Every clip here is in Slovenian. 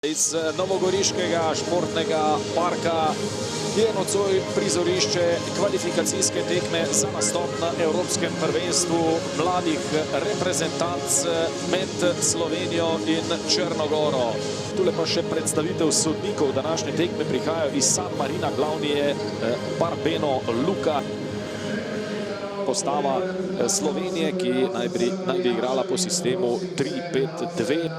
Iz novogoriškega športnega parka je nocoj prizorišče kvalifikacijske tekme za nastop na Evropskem prvenstvu mladih reprezentanc med Slovenijo in Črno-goro. Tule pa še predstavitev sodnikov današnje tekme prihajajo iz San Marina, glavni je Barbeno Luka. Postava Slovenije, ki naj bi igrala po sistemu 3-5-2.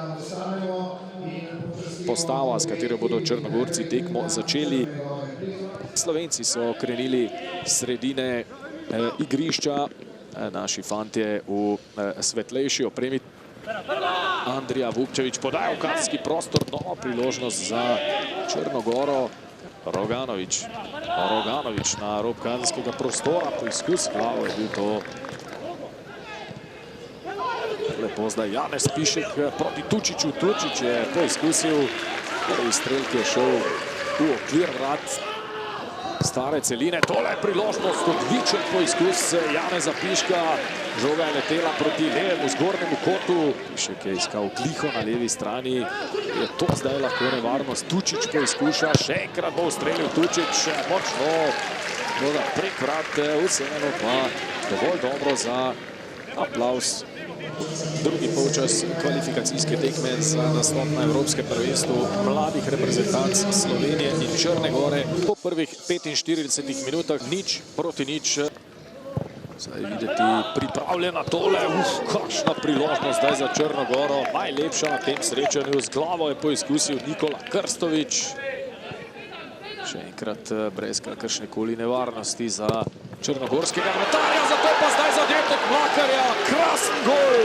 Postava, s katero bodo Črnogorci tekmo začeli. Slovenci so krenili sredine igrišča, naši fantje v svetlejši opremi. Andrija Vukčević podaja v kazenski prostor, nova priložnost za Črnogoro. Roganović na rob kazenskega prostora, poizkus glavo je bil to. Lepo zdaj Janez Pišek proti Tučiću. Tučić je poizkusil, prvi strel, ki je šel v okvir vrat stare celine. Tole je priložnost, odličen poizkus Janeza Piška. Žoga je letela proti levemu zgornjemu kotu. Pišek je iskal gliho na levi strani. Je to zdaj lahko nevarnost. Tučić poizkuša, še enkrat bo ustrelil Tučić. Močno, prek vrat, vseeno pa dovolj dobro za aplavz. Drugi polčas kvalifikacijske tekme za nastop na Evropskem prvenstvu mladih reprezentanc Slovenije in Črne gore. Po prvih 45 minutah 0-0. Zdaj videti pripravljena tole. Kakšna priložnost zdaj za Črno goro. Najlepša na tem srečanju. Z glavo je poizkusil Nikola Krstović. Še enkrat brez kakršnekoli nevarnosti za črnogorskega vratarja, zato pa zdaj zadetek Mlakarja. Krasen gol!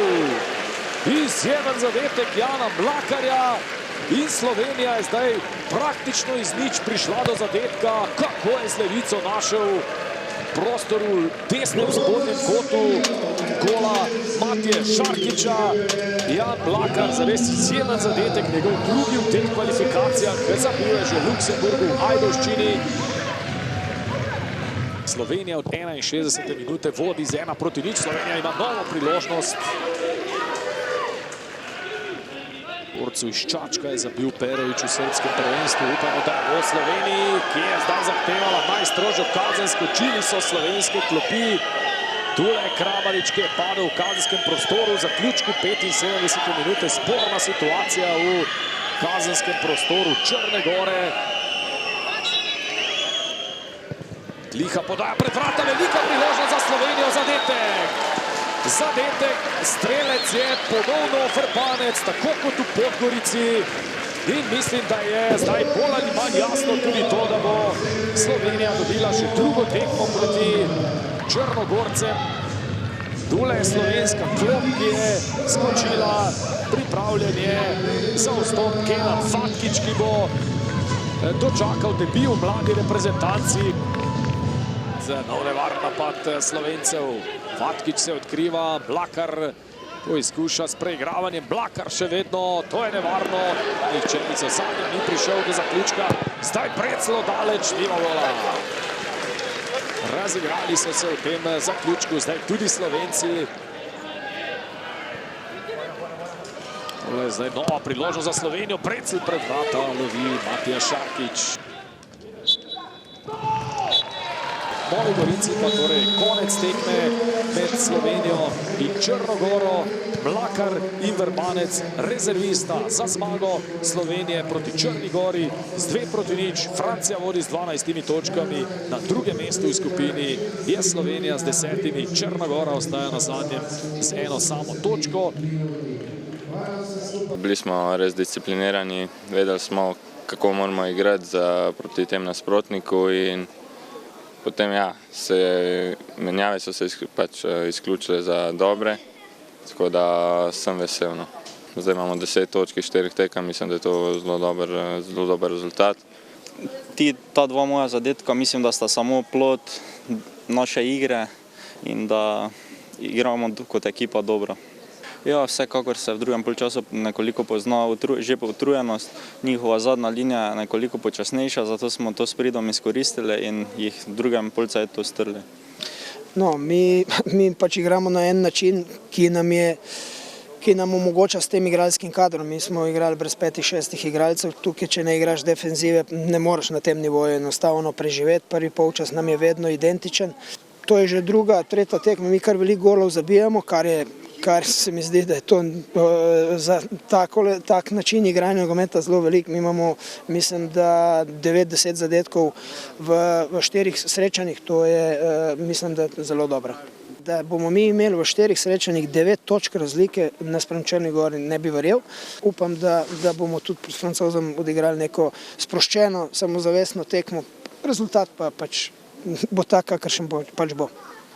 Izjemen zadetek Jana Mlakarja in Slovenija je zdaj praktično iz nič prišla do zadetka. Kako je z levico našel prostor v desnem spodnjem kotu gola Matije Šarkića. Jan Mlakar, zares izjemen zadetek, njegov drugi v teh kvalifikacijah, zabil je že v Luksemburgu v Ajdovščini. Slovenija od 61. minute vodi z 1-0. Slovenija ima novo priložnost. Borcu iz Čačka je zabil Perović v srpskem prvenstvu. Upamo, da bo Sloveniji, ki je zdaj zahtevala najstrožjo kazensko. Čili so slovenske klopi. Tule je Kramarić, ki je padel v kazenskem prostoru. V zaključku 75. minute sporna situacija v kazenskem prostoru Črne gore. Liha podaja pred vrata, velika priložnost za Slovenijo, zadetek, strelec je ponovno Vrbanec, tako kot v Podgorici. In mislim, da je zdaj bolj ali manj jasno tudi to, da bo Slovenija dobila še drugo tekmo proti Črnogorcem. Tule je slovenska klop, ki je skočila, pripravljen je za vstop Kenan Fatkić, ki bo dočakal debut v mladi reprezentanci. Nov nevaren napad Slovencev. Fatkić se odkriva, Mlakar poizkuša s preigravanjem. Mlakar še vedno, to je nevarno. Nihče za zadnjem ni prišel do zaključka. Zdaj Preclo daleč, nima gola. Razigrali so se v tem zaključku, zdaj tudi Slovenci. To je zdaj nova priložnost za Slovenijo. Precl pred vrata lovi Matija Šarkić. Novi Gorici pa torej konec tekme med Slovenijo in Črnogoro. Mlakar in Vrbanec rezervista za zmago Slovenije proti Črni gori z 2-0. Francija vodi z 12 točkami. Na drugem mestu v skupini je Slovenija z 10. Črna gora ostaja na zadnjem z eno samo točko. Bili smo res disciplinirani, vedeli smo, kako moramo igrati proti tem nasprotniku in potem, ja, menjave so se pač izključile za dobre, tako da sem vesel. Zdaj imamo 10 točk iz 4 tekem, mislim, da je to zelo dober rezultat. Ta dva moja zadetka mislim, da sta samo plod naše igre in da igramo kot ekipa dobro. Ja, vsekakor se v drugem polčasu nekoliko pozna že utrujenost. Njihova zadnja linija je nekoliko počasnejša, zato smo to s pridom izkoristili in jih v drugem polčasu strli. No, mi pač igramo na en način, ki ki nam omogoča s tem igralskim kadrom. Mi smo igrali brez 5-6 igralcev, tukaj če ne igraš defenzive, ne moreš na tem nivoju enostavno preživeti. Prvi polčas nam je vedno identičen. To je že druga, tretja tekma, mi kar veliko golov zabijamo, kar se mi zdi, da je to za tak način igranja nogometa zelo veliko. Mi imamo, mislim, da 9-10 zadetkov v 4 srečanjih, to je, mislim, da je zelo dobro. Da bomo mi imeli v 4 srečanjih 9 točk razlike naspram Črni Gori, ne bi verjel. Upam, da bomo tudi s Francozom odigrali neko sproščeno, samozavestno tekmo. Rezultat pa pač bo tak, kakršen pač bo.